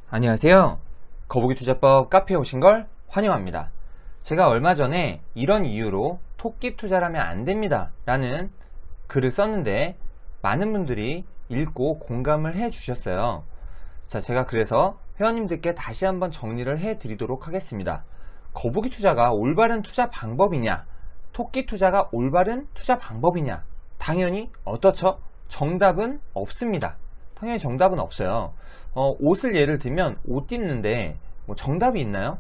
안녕하세요. 거북이투자법 카페에 오신 걸 환영합니다. 제가 얼마 전에 이런 이유로 토끼 투자를 하면 안 됩니다 라는 글을 썼는데 많은 분들이 읽고 공감을 해 주셨어요. 자, 제가 그래서 회원님들께 다시 한번 정리를 해 드리도록 하겠습니다. 거북이 투자가 올바른 투자 방법이냐, 토끼 투자가 올바른 투자 방법이냐, 당연히 어떻죠? 정답은 없습니다. 당연히 정답은 없어요. 옷을 예를 들면 옷 입는데 뭐 정답이 있나요?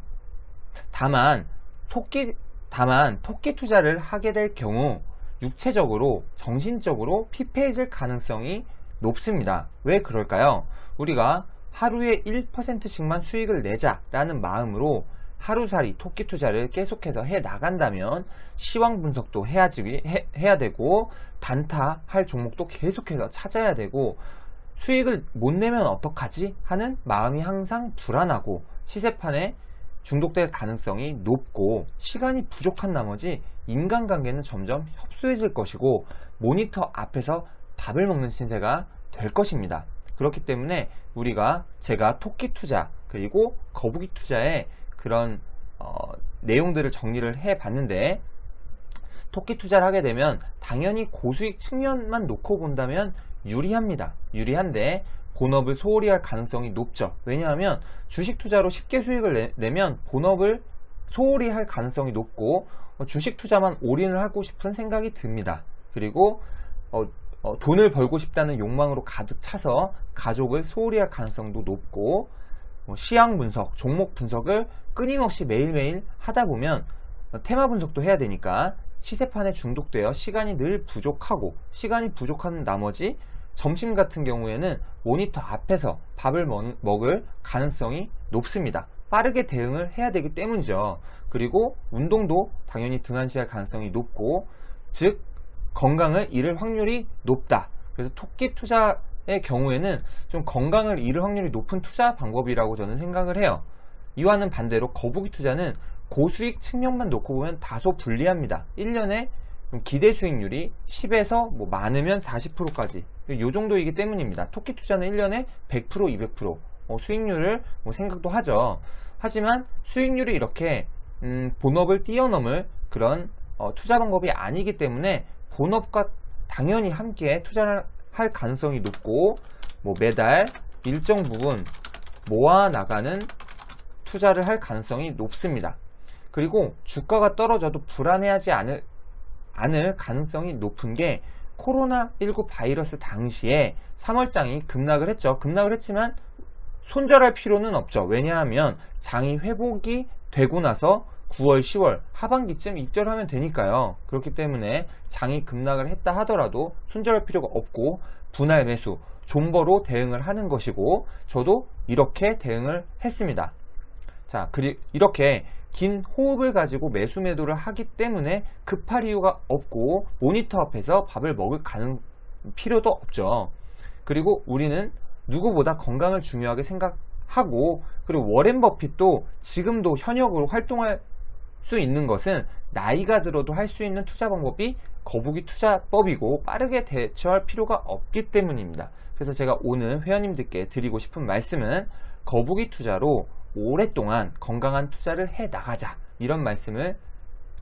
다만 토끼 투자를 하게 될 경우 육체적으로, 정신적으로 피폐해질 가능성이 높습니다. 왜 그럴까요? 우리가 하루에 1%씩만 수익을 내자라는 마음으로 하루살이 토끼 투자를 계속해서 해 나간다면 시황 분석도 해야 되고 단타할 종목도 계속해서 찾아야 되고 수익을 못 내면 어떡하지? 하는 마음이 항상 불안하고 시세판에 중독될 가능성이 높고 시간이 부족한 나머지 인간관계는 점점 협소해질 것이고 모니터 앞에서 밥을 먹는 신세가 될 것입니다. 그렇기 때문에 제가 토끼 투자 그리고 거북이 투자의 그런 내용들을 정리를 해 봤는데, 토끼 투자를 하게 되면 당연히 고수익 측면만 놓고 본다면 유리합니다. 유리한데 본업을 소홀히 할 가능성이 높죠. 왜냐하면 주식 투자로 쉽게 수익을 내면 본업을 소홀히 할 가능성이 높고 주식 투자만 올인을 하고 싶은 생각이 듭니다. 그리고 돈을 벌고 싶다는 욕망으로 가득 차서 가족을 소홀히 할 가능성도 높고, 시황 분석, 종목 분석을 끊임없이 매일매일 하다 보면 테마 분석도 해야 되니까 시세판에 중독되어 시간이 늘 부족하고, 시간이 부족한 나머지 점심 같은 경우에는 모니터 앞에서 밥을 먹을 가능성이 높습니다. 빠르게 대응을 해야 되기 때문이죠. 그리고 운동도 당연히 등한시할 가능성이 높고, 즉 건강을 잃을 확률이 높다. 그래서 토끼 투자의 경우에는 좀 건강을 잃을 확률이 높은 투자 방법이라고 저는 생각을 해요. 이와는 반대로 거북이 투자는 고수익 측면만 놓고 보면 다소 불리합니다. 1년에 기대 수익률이 10에서 많으면 40%까지 이 정도이기 때문입니다. 토끼 투자는 1년에 100%, 200% 수익률을 생각도 하죠. 하지만 수익률이 이렇게 본업을 뛰어넘을 그런 투자 방법이 아니기 때문에 본업과 당연히 함께 투자를 할 가능성이 높고, 매달 일정 부분 모아 나가는 투자를 할 가능성이 높습니다. 그리고 주가가 떨어져도 불안해하지 않을 가능성이 높은 게, 코로나19 바이러스 당시에 3월장이 급락을 했죠. 급락을 했지만 손절할 필요는 없죠. 왜냐하면 장이 회복이 되고 나서 9월, 10월 하반기쯤 입절하면 되니까요. 그렇기 때문에 장이 급락을 했다 하더라도 손절할 필요가 없고 분할 매수, 존버로 대응을 하는 것이고, 저도 이렇게 대응을 했습니다. 자, 그리고 이렇게 긴 호흡을 가지고 매수 매도를 하기 때문에 급할 이유가 없고 모니터 앞에서 밥을 먹을 필요도 없죠. 그리고 우리는 누구보다 건강을 중요하게 생각하고, 그리고 워렌 버핏도 지금도 현역으로 활동할 수 있는 것은 나이가 들어도 할 수 있는 투자 방법이 거북이 투자법이고 빠르게 대처할 필요가 없기 때문입니다. 그래서 제가 오늘 회원님들께 드리고 싶은 말씀은 거북이 투자로 오랫동안 건강한 투자를 해 나가자, 이런 말씀을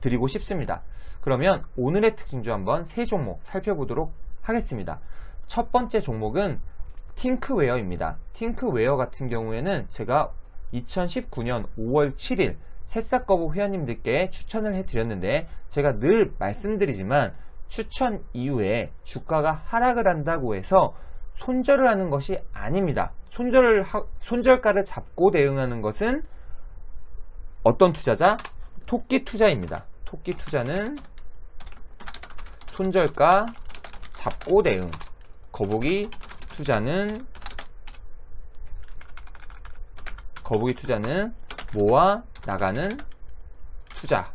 드리고 싶습니다. 그러면 오늘의 특징주 한번 세 종목 살펴보도록 하겠습니다. 첫 번째 종목은 팅크웨어입니다. 팅크웨어 같은 경우에는 제가 2019년 5월 7일 새싹거북 회원님들께 추천을 해드렸는데, 제가 늘 말씀드리지만 추천 이후에 주가가 하락을 한다고 해서 손절을 하는 것이 아닙니다. 손절가를 잡고 대응하는 것은 어떤 투자자? 토끼 투자입니다. 토끼 투자는 손절가 잡고 대응, 거북이 투자는 모아 나가는 투자.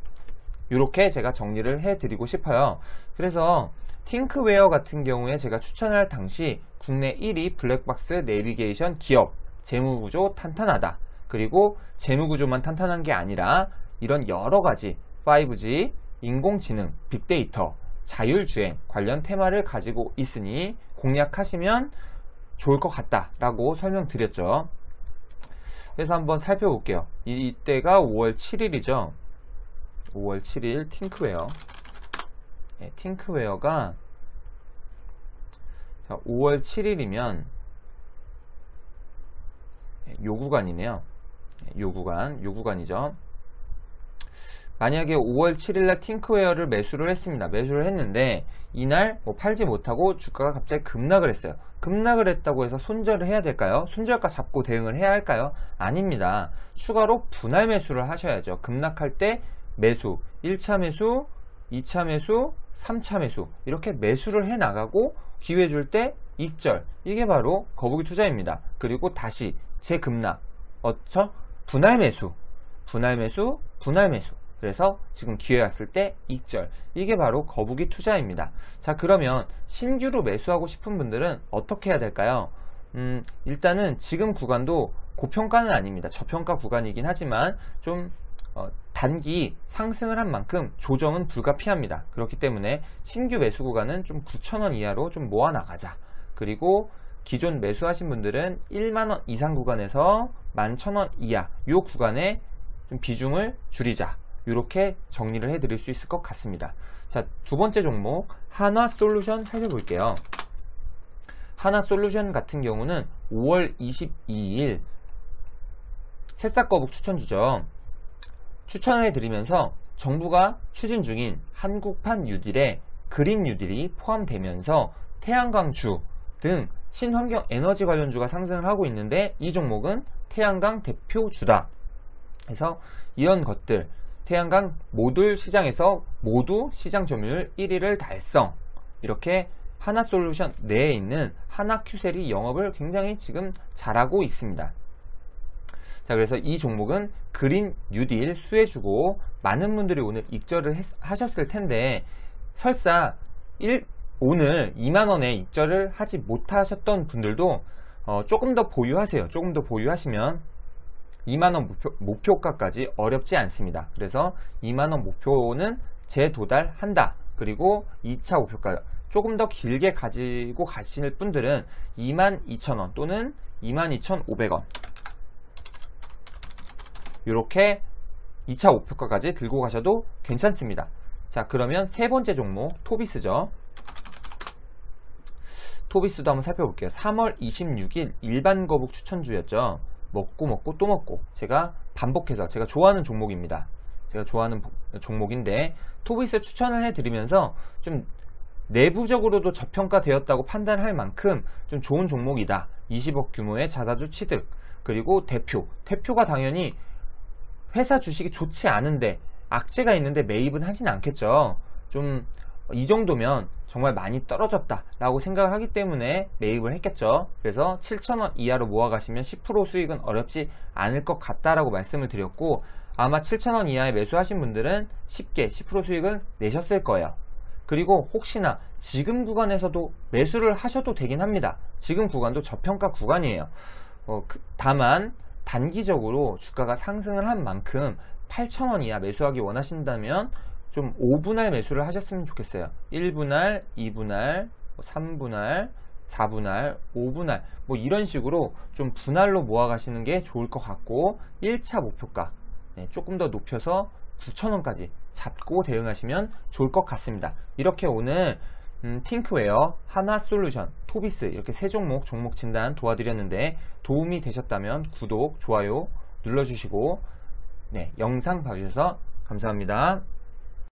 이렇게 제가 정리를 해드리고 싶어요. 그래서 팅크웨어 같은 경우에 제가 추천할 당시 국내 1위 블랙박스 내비게이션 기업, 재무구조 탄탄하다. 그리고 재무구조만 탄탄한 게 아니라 이런 여러가지 5G, 인공지능, 빅데이터, 자율주행 관련 테마를 가지고 있으니 공략하시면 좋을 것 같다라고 설명드렸죠. 그래서 한번 살펴볼게요. 이때가 5월 7일이죠. 5월 7일 팅크웨어. 네, 팅크웨어가 5월 7일이면 요 구간이네요. 요 구간이죠. 만약에 5월 7일날 팅크웨어를 매수를 했습니다. 매수를 했는데 이날 팔지 못하고 주가가 갑자기 급락을 했어요. 급락을 했다고 해서 손절을 해야 될까요? 손절가 잡고 대응을 해야 할까요? 아닙니다. 추가로 분할 매수를 하셔야죠. 급락할 때 매수, 1차 매수, 2차 매수, 3차 매수 이렇게 매수를 해 나가고 기회 줄 때 익절, 이게 바로 거북이 투자입니다. 그리고 다시 재급락, 분할 매수, 분할 매수, 분할 매수. 그래서 지금 기회 왔을 때 익절, 이게 바로 거북이 투자입니다. 자, 그러면 신규로 매수하고 싶은 분들은 어떻게 해야 될까요? 일단은 지금 구간도 고평가는 아닙니다. 저평가 구간이긴 하지만 좀 단기 상승을 한 만큼 조정은 불가피합니다. 그렇기 때문에 신규 매수 구간은 좀 9,000원 이하로 좀 모아 나가자. 그리고 기존 매수하신 분들은 1만원 이상 구간에서 11,000원 이하 요 구간에 좀 비중을 줄이자. 이렇게 정리를 해 드릴 수 있을 것 같습니다. 자, 두 번째 종목 한화솔루션 살펴볼게요. 한화솔루션 같은 경우는 5월 22일 새싹거북 추천주죠. 추천을 해드리면서 정부가 추진 중인 한국판 뉴딜에 그린 뉴딜이 포함되면서 태양광주 등 친환경 에너지 관련주가 상승을 하고 있는데 이 종목은 태양광 대표주다. 그래서 이런 것들 태양광 모듈 시장에서 모두 시장 점유율 1위를 달성. 이렇게 하나솔루션 내에 있는 하나큐셀이 영업을 굉장히 지금 잘하고 있습니다. 자, 그래서 이 종목은 그린 뉴딜 수혜주고 많은 분들이 오늘 익절을 하셨을 텐데 설사 오늘 2만원에 익절을 하지 못하셨던 분들도 조금 더 보유하세요. 조금 더 보유하시면 2만원 목표가까지 어렵지 않습니다. 그래서 2만원 목표는 재도달한다. 그리고 2차 목표가 조금 더 길게 가지고 가실 분들은 22,000원 또는 22,500원 이렇게 2차 목표가까지 들고 가셔도 괜찮습니다. 자, 그러면 세 번째 종목 토비스죠. 토비스도 한번 살펴볼게요. 3월 26일 일반 거북 추천주였죠. 먹고 또 먹고 제가 반복해서 제가 좋아하는 종목입니다. 제가 좋아하는 종목인데 토비스 추천을 해드리면서 좀 내부적으로도 저평가되었다고 판단할 만큼 좀 좋은 종목이다. 20억 규모의 자사주 취득, 그리고 대표가 당연히 회사 주식이 좋지 않은데 악재가 있는데 매입은 하진 않겠죠. 좀 이 정도면 정말 많이 떨어졌다 라고 생각을 하기 때문에 매입을 했겠죠. 그래서 7,000원 이하로 모아가시면 10% 수익은 어렵지 않을 것 같다라고 말씀을 드렸고 아마 7,000원 이하에 매수하신 분들은 쉽게 10% 수익을 내셨을 거예요. 그리고 혹시나 지금 구간에서도 매수를 하셔도 되긴 합니다. 지금 구간도 저평가 구간이에요. 다만 단기적으로 주가가 상승을 한 만큼 8,000원 이하 매수하기 원하신다면 좀 5분할 매수를 하셨으면 좋겠어요. 1분할, 2분할, 3분할, 4분할, 5분할 뭐 이런 식으로 좀 분할로 모아 가시는 게 좋을 것 같고 1차 목표가 조금 더 높여서 9,000원까지 잡고 대응하시면 좋을 것 같습니다. 이렇게 오늘 팅크웨어, 한화솔루션, 토비스 이렇게 세 종목 진단 도와드렸는데 도움이 되셨다면 구독, 좋아요 눌러주시고 영상 봐주셔서 감사합니다.